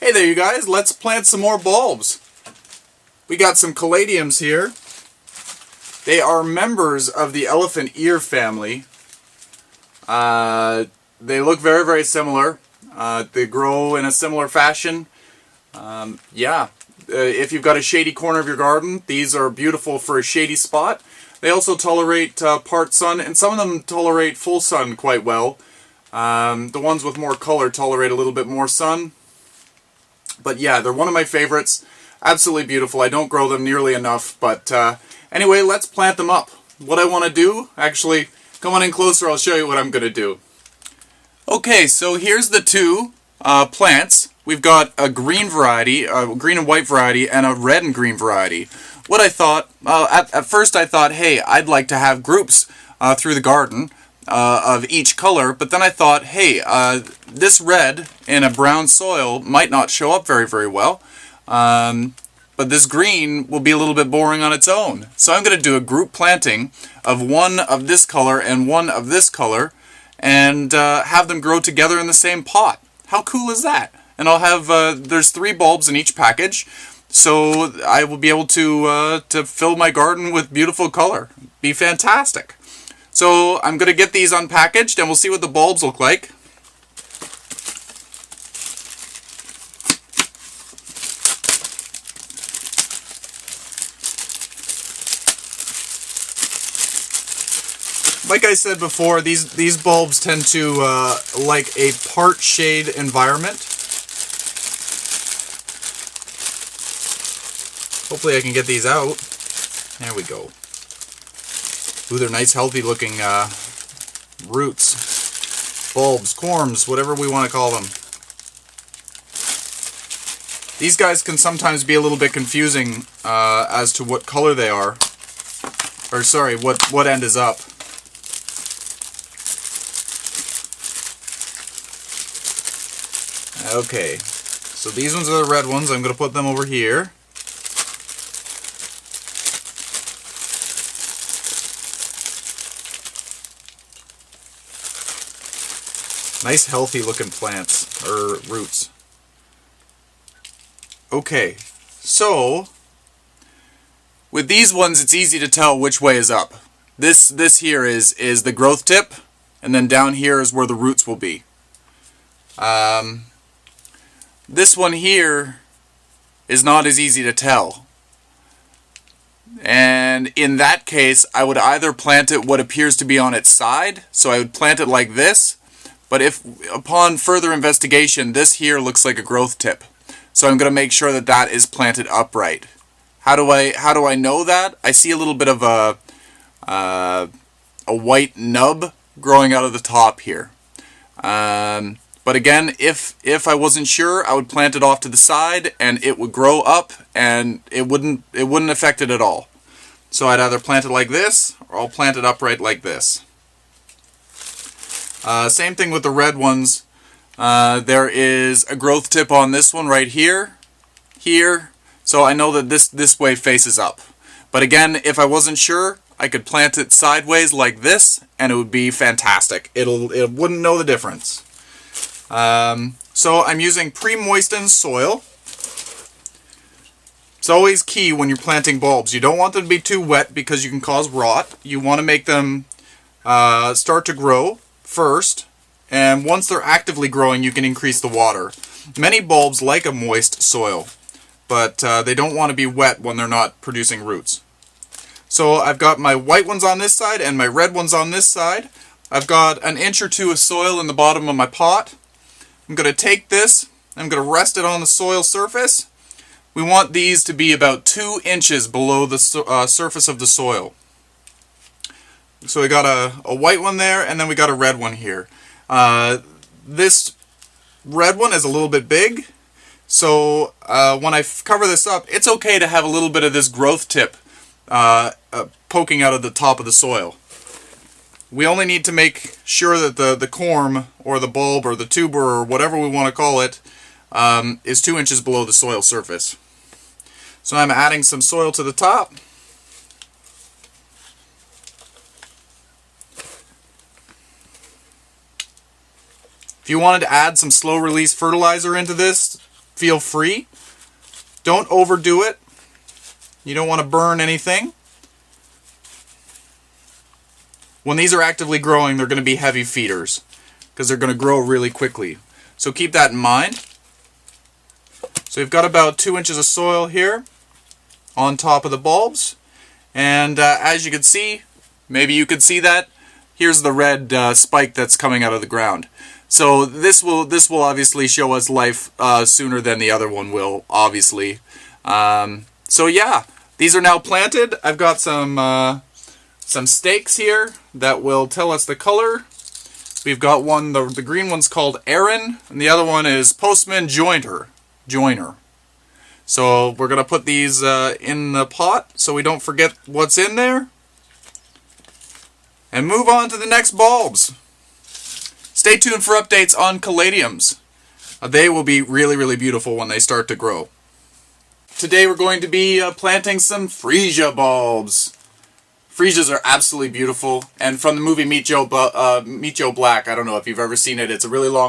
Hey there you guys, let's plant some more bulbs. We got some Caladiums here. They are members of the elephant ear family. They look very, very similar. They grow in a similar fashion. If you've got a shady corner of your garden, these are beautiful for a shady spot. They also tolerate part sun, and some of them tolerate full sun quite well. The ones with more color tolerate a little bit more sun. But yeah, they're one of my favorites. Absolutely beautiful. I don't grow them nearly enough, but anyway, let's plant them up. What I want to do, actually, come on in closer, I'll show you what I'm going to do. Okay, so here's the two plants. We've got a green variety, a green and white variety, and a red and green variety. What I thought, at first I thought, hey, I'd like to have groups through the garden of each color, but then I thought, hey, this red in a brown soil might not show up very, very well, but this green will be a little bit boring on its own. So I'm going to do a group planting of one of this color and one of this color, and have them grow together in the same pot. How cool is that? And I'll have, there's 3 bulbs in each package, so I will be able to fill my garden with beautiful color. Be fantastic. So I'm going to get these unpackaged and we'll see what the bulbs look like. Like I said before, these bulbs tend to like a part shade environment. Hopefully I can get these out. There we go. Ooh, they're nice, healthy looking roots, bulbs, corms, whatever we want to call them. These guys can sometimes be a little bit confusing as to what color they are. Or sorry, what end is up. Okay, so these ones are the red ones. I'm going to put them over here. Nice healthy looking plants, or roots. Okay, so with these ones it's easy to tell which way is up. This here is the growth tip, and then down here is where the roots will be. This one here is not as easy to tell. And in that case, I would either plant it what appears to be on its side, so I would plant it like this, but if upon further investigation, this here looks like a growth tip. So I'm going to make sure that that is planted upright. How do I know that? I see a little bit of a white nub growing out of the top here. But again, if I wasn't sure, I would plant it off to the side and it would grow up and it wouldn't affect it at all. So I'd either plant it like this or I'll plant it upright like this. Same thing with the red ones. There is a growth tip on this one right here, so I know that this way faces up. But again, if I wasn't sure, I could plant it sideways like this, and it would be fantastic. It wouldn't know the difference. So I'm using pre-moistened soil. It's always key when you're planting bulbs. You don't want them to be too wet because you can cause rot. You want to make them start to grow first, and once they're actively growing you can increase the water. Many bulbs like a moist soil, but they don't want to be wet when they're not producing roots. So I've got my white ones on this side and my red ones on this side. I've got an inch or two of soil in the bottom of my pot. I'm going to take this, I'm going to rest it on the soil surface. We want these to be about 2 inches below the surface of the soil. So we got a white one there, and then we got a red one here. This red one is a little bit big, so when I cover this up, it's okay to have a little bit of this growth tip poking out of the top of the soil. We only need to make sure that the corm, or the bulb, or the tuber, or whatever we want to call it, is 2 inches below the soil surface. So I'm adding some soil to the top. If you wanted to add some slow release fertilizer into this, feel free. Don't overdo it. You don't want to burn anything. When these are actively growing, they're going to be heavy feeders because they're going to grow really quickly. So keep that in mind. So we've got about 2 inches of soil here on top of the bulbs. And as you can see, maybe you could see that, here's the red spike that's coming out of the ground. So this will obviously show us life sooner than the other one will, obviously. So yeah, these are now planted. I've got some stakes here that will tell us the color. We've got one, the green one's called Aaron, and the other one is Postman Joiner. So we're going to put these in the pot so we don't forget what's in there. And move on to the next bulbs. Stay tuned for updates on Caladiums. They will be really, really beautiful when they start to grow. Today we're going to be planting some freesia bulbs. Freesias are absolutely beautiful, and from the movie Meet Joe Black, I don't know if you've ever seen it, it's a really long